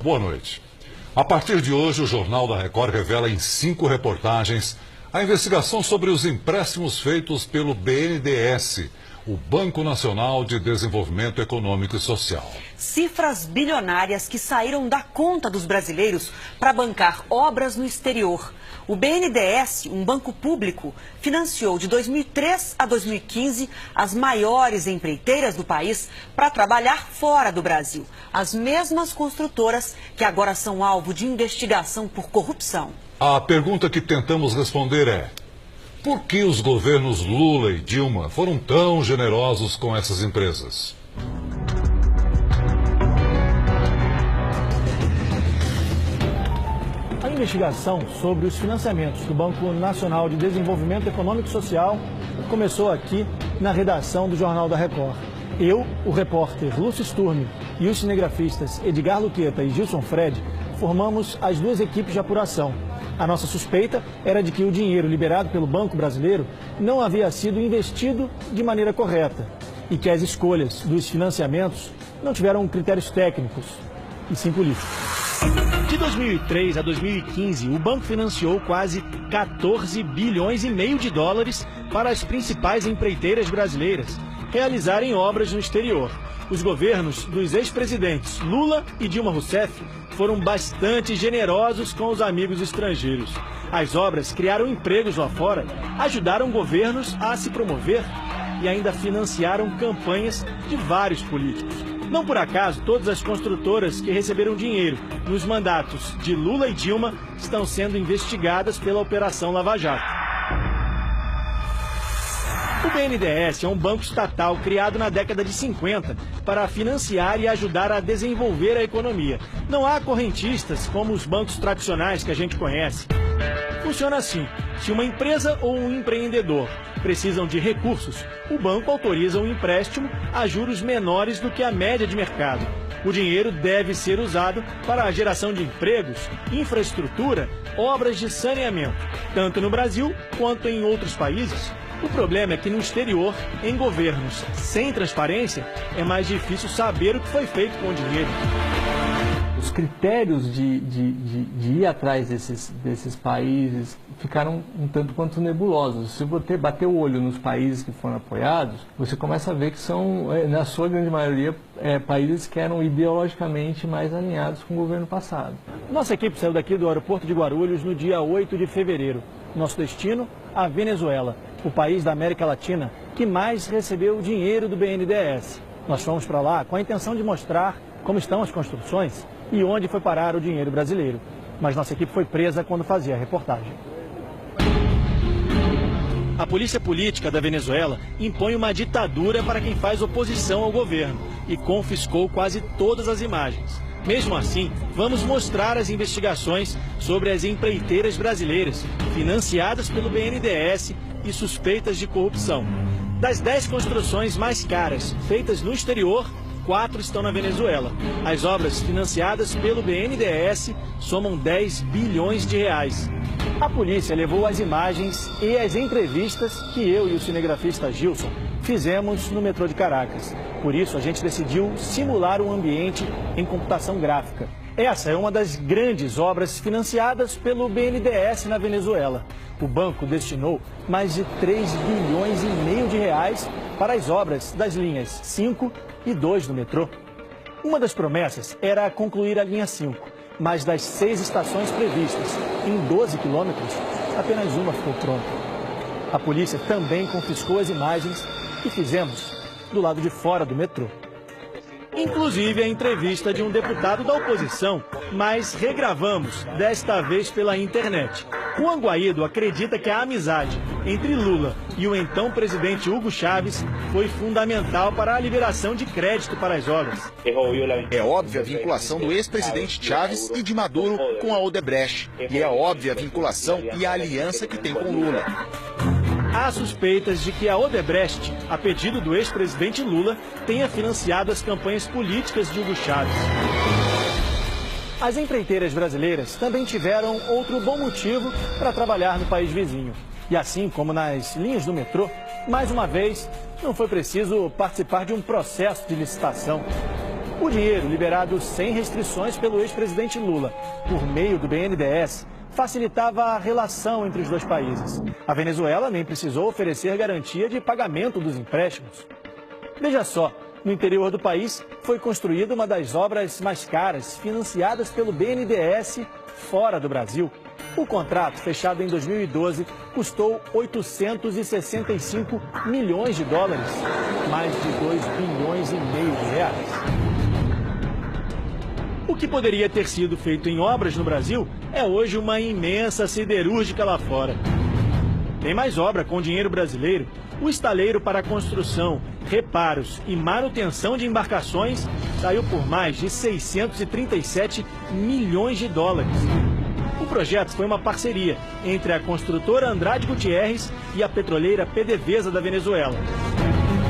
Boa noite. A partir de hoje, o Jornal da Record revela em 5 reportagens a investigação sobre os empréstimos feitos pelo BNDES, o Banco Nacional de Desenvolvimento Econômico e Social. Cifras bilionárias que saíram da conta dos brasileiros para bancar obras no exterior. O BNDES, um banco público, financiou de 2003 a 2015 as maiores empreiteiras do país para trabalhar fora do Brasil. As mesmas construtoras que agora são alvo de investigação por corrupção. A pergunta que tentamos responder é: por que os governos Lula e Dilma foram tão generosos com essas empresas? A investigação sobre os financiamentos do Banco Nacional de Desenvolvimento Econômico e Social começou aqui na redação do Jornal da Record. Eu, o repórter Lúcio Sturmi e os cinegrafistas Edgar Luqueta e Gilson Fred formamos as 2 equipes de apuração. A nossa suspeita era de que o dinheiro liberado pelo Banco Brasileiro não havia sido investido de maneira correta e que as escolhas dos financiamentos não tiveram critérios técnicos e sim políticos. De 2003 a 2015, o banco financiou quase 14 bilhões e meio de dólares para as principais empreiteiras brasileiras realizarem obras no exterior. Os governos dos ex-presidentes Lula e Dilma Rousseff foram bastante generosos com os amigos estrangeiros. As obras criaram empregos lá fora, ajudaram governos a se promover e ainda financiaram campanhas de vários políticos. Não por acaso, todas as construtoras que receberam dinheiro nos mandatos de Lula e Dilma estão sendo investigadas pela Operação Lava Jato. O BNDES é um banco estatal criado na década de 50 para financiar e ajudar a desenvolver a economia. Não há correntistas como os bancos tradicionais que a gente conhece. Funciona assim: se uma empresa ou um empreendedor precisam de recursos, o banco autoriza um empréstimo a juros menores do que a média de mercado. O dinheiro deve ser usado para a geração de empregos, infraestrutura, obras de saneamento, tanto no Brasil quanto em outros países. O problema é que no exterior, em governos sem transparência, é mais difícil saber o que foi feito com o dinheiro. Os critérios de ir atrás desses países ficaram um tanto quanto nebulosos. Se você bater o olho nos países que foram apoiados, você começa a ver que são, na sua grande maioria, países que eram ideologicamente mais alinhados com o governo passado. Nossa equipe saiu daqui do aeroporto de Guarulhos no dia 8 de fevereiro. Nosso destino, a Venezuela, o país da América Latina que mais recebeu dinheiro do BNDES. Nós fomos para lá com a intenção de mostrar como estão as construções e onde foi parar o dinheiro brasileiro. Mas nossa equipe foi presa quando fazia a reportagem. A polícia política da Venezuela impõe uma ditadura para quem faz oposição ao governo e confiscou quase todas as imagens. Mesmo assim, vamos mostrar as investigações sobre as empreiteiras brasileiras financiadas pelo BNDES e suspeitas de corrupção. Das 10 construções mais caras feitas no exterior, 4 estão na Venezuela. As obras financiadas pelo BNDES somam 10 bilhões de reais. A polícia levou as imagens e as entrevistas que eu e o cinegrafista Gilson fizemos no metrô de Caracas. Por isso, a gente decidiu simular um ambiente em computação gráfica. Essa é uma das grandes obras financiadas pelo BNDES na Venezuela. O banco destinou mais de 3 bilhões e meio de reais para as obras das linhas 5 e 2 do metrô. Uma das promessas era concluir a linha 5, mas das 6 estações previstas, em 12 quilômetros, apenas uma ficou pronta. A polícia também confiscou as imagens que fizemos do lado de fora do metrô. Inclusive a entrevista de um deputado da oposição, mas regravamos, desta vez pela internet. Juan Guaidó acredita que a amizade entre Lula e o então presidente Hugo Chávez foi fundamental para a liberação de crédito para as obras. É óbvia a vinculação do ex-presidente Chávez e de Maduro com a Odebrecht. E é óbvia a vinculação e a aliança que tem com Lula. Há suspeitas de que a Odebrecht, a pedido do ex-presidente Lula, tenha financiado as campanhas políticas de Hugo Chávez. As empreiteiras brasileiras também tiveram outro bom motivo para trabalhar no país vizinho. E assim como nas linhas do metrô, mais uma vez, não foi preciso participar de um processo de licitação. O dinheiro, liberado sem restrições pelo ex-presidente Lula, por meio do BNDES, facilitava a relação entre os dois países. A Venezuela nem precisou oferecer garantia de pagamento dos empréstimos. Veja só, no interior do país foi construída uma das obras mais caras financiadas pelo BNDES fora do Brasil. O contrato, fechado em 2012, custou 865 milhões de dólares, mais de 2,5 bilhões de reais. O que poderia ter sido feito em obras no Brasil é hoje uma imensa siderúrgica lá fora. Tem mais obra com dinheiro brasileiro. O estaleiro para construção, reparos e manutenção de embarcações saiu por mais de 637 milhões de dólares. O projeto foi uma parceria entre a construtora Andrade Gutierrez e a petroleira PDVSA da Venezuela.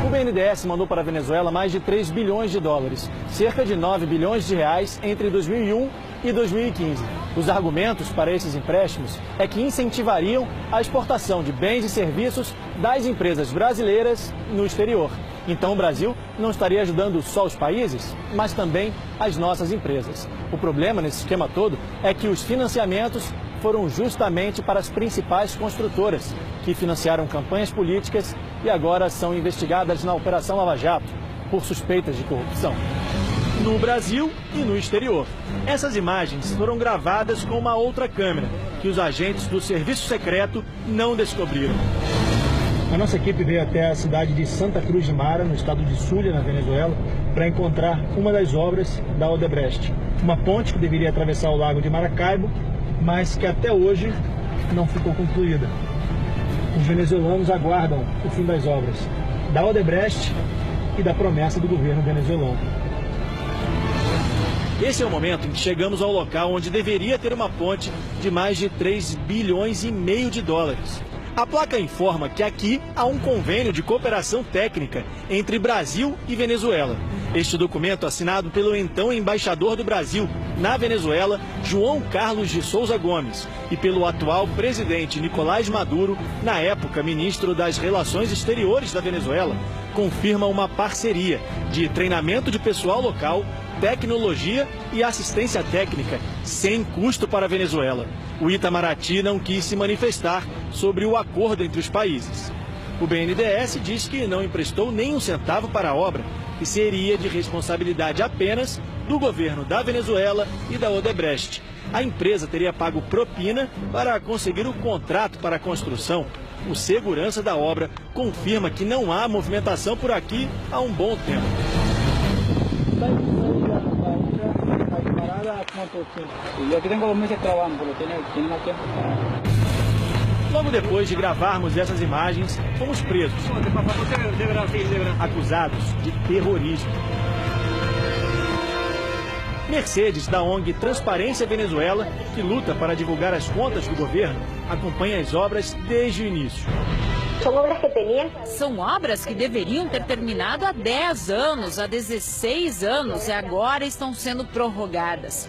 O BNDES mandou para a Venezuela mais de 3 bilhões de dólares, cerca de 9 bilhões de reais entre 2001 e 2015. Os argumentos para esses empréstimos é que incentivariam a exportação de bens e serviços das empresas brasileiras no exterior. Então o Brasil não estaria ajudando só os países, mas também as nossas empresas. O problema nesse esquema todo é que os financiamentos foram justamente para as principais construtoras, que financiaram campanhas políticas e agora são investigadas na Operação Lava Jato por suspeitas de corrupção. No Brasil e no exterior. Essas imagens foram gravadas com uma outra câmera, que os agentes do Serviço Secreto não descobriram. A nossa equipe veio até a cidade de Santa Cruz de Mara, no estado de Zulia, na Venezuela, para encontrar uma das obras da Odebrecht. Uma ponte que deveria atravessar o lago de Maracaibo, mas que até hoje não ficou concluída. Os venezuelanos aguardam o fim das obras da Odebrecht e da promessa do governo venezuelano. Esse é o momento em que chegamos ao local onde deveria ter uma ponte de mais de 3,5 bilhões de dólares. A placa informa que aqui há um convênio de cooperação técnica entre Brasil e Venezuela. Este documento, assinado pelo então embaixador do Brasil na Venezuela, João Carlos de Souza Gomes, e pelo atual presidente Nicolás Maduro, na época ministro das Relações Exteriores da Venezuela, confirma uma parceria de treinamento de pessoal local, tecnologia e assistência técnica, sem custo para a Venezuela. O Itamaraty não quis se manifestar sobre o acordo entre os países. O BNDES diz que não emprestou nem um centavo para a obra, que seria de responsabilidade apenas do governo da Venezuela e da Odebrecht. A empresa teria pago propina para conseguir o contrato para a construção. O segurança da obra confirma que não há movimentação por aqui há um bom tempo. Logo depois de gravarmos essas imagens, fomos presos, acusados de terrorismo. Mercedes, da ONG Transparência Venezuela, que luta para divulgar as contas do governo, acompanha as obras desde o início. São obras que deveriam ter terminado há 10 anos, há 16 anos e agora estão sendo prorrogadas.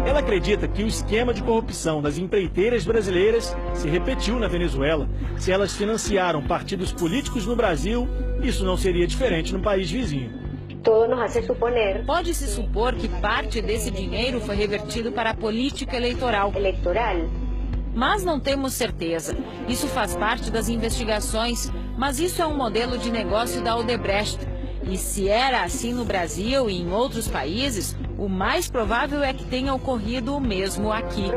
Ela acredita que o esquema de corrupção das empreiteiras brasileiras se repetiu na Venezuela. Se elas financiaram partidos políticos no Brasil, isso não seria diferente no país vizinho. Pode-se supor que parte desse dinheiro foi revertido para a política eleitoral. Mas não temos certeza. Isso faz parte das investigações, mas isso é um modelo de negócio da Odebrecht. E se era assim no Brasil e em outros países, o mais provável é que tenha ocorrido o mesmo aqui.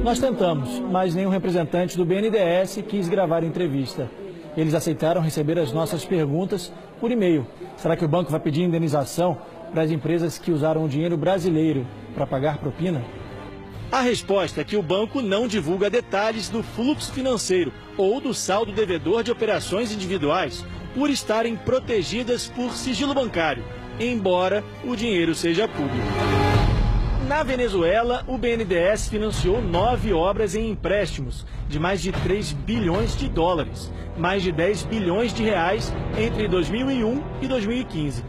Nós tentamos, mas nenhum representante do BNDES quis gravar a entrevista. Eles aceitaram receber as nossas perguntas por e-mail. Será que o banco vai pedir indenização para as empresas que usaram o dinheiro brasileiro para pagar propina? A resposta é que o banco não divulga detalhes do fluxo financeiro ou do saldo devedor de operações individuais, por estarem protegidas por sigilo bancário, embora o dinheiro seja público. Na Venezuela, o BNDES financiou 9 obras em empréstimos de mais de 3 bilhões de dólares, mais de 10 bilhões de reais entre 2001 e 2015.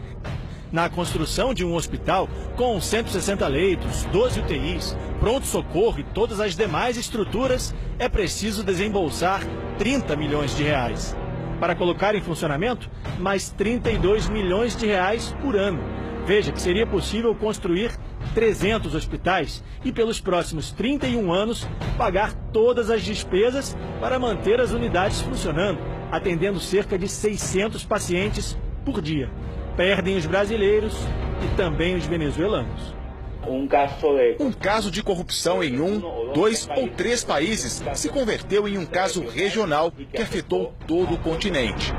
Na construção de um hospital com 160 leitos, 12 UTIs, pronto-socorro e todas as demais estruturas, é preciso desembolsar 30 milhões de reais. Para colocar em funcionamento, mais 32 milhões de reais por ano. Veja que seria possível construir 300 hospitais e, pelos próximos 31 anos, pagar todas as despesas para manter as unidades funcionando, atendendo cerca de 600 pacientes por dia. Perdem os brasileiros e também os venezuelanos. Um caso de corrupção em 1, 2 ou 3 países se converteu em um caso regional que afetou todo o continente.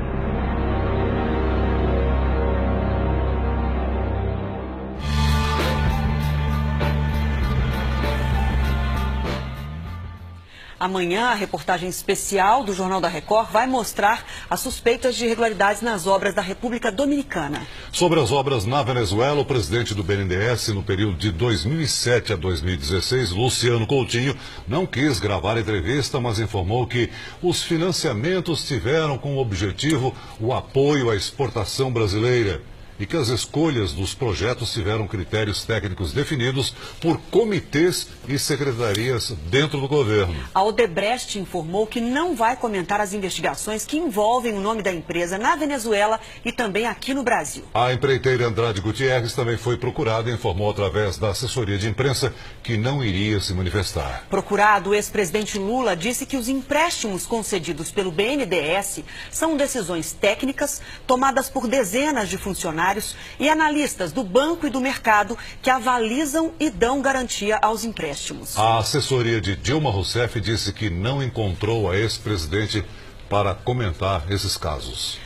Amanhã, a reportagem especial do Jornal da Record vai mostrar as suspeitas de irregularidades nas obras da República Dominicana. Sobre as obras na Venezuela, o presidente do BNDES, no período de 2007 a 2016, Luciano Coutinho, não quis gravar a entrevista, mas informou que os financiamentos tiveram como objetivo o apoio à exportação brasileira e que as escolhas dos projetos tiveram critérios técnicos definidos por comitês e secretarias dentro do governo. A Odebrecht informou que não vai comentar as investigações que envolvem o nome da empresa na Venezuela e também aqui no Brasil. A empreiteira Andrade Gutierrez também foi procurada e informou através da assessoria de imprensa que não iria se manifestar. Procurado, o ex-presidente Lula disse que os empréstimos concedidos pelo BNDES são decisões técnicas tomadas por dezenas de funcionários e analistas do banco e do mercado que avalizam e dão garantia aos empréstimos. A assessoria de Dilma Rousseff disse que não encontrou a ex-presidente para comentar esses casos.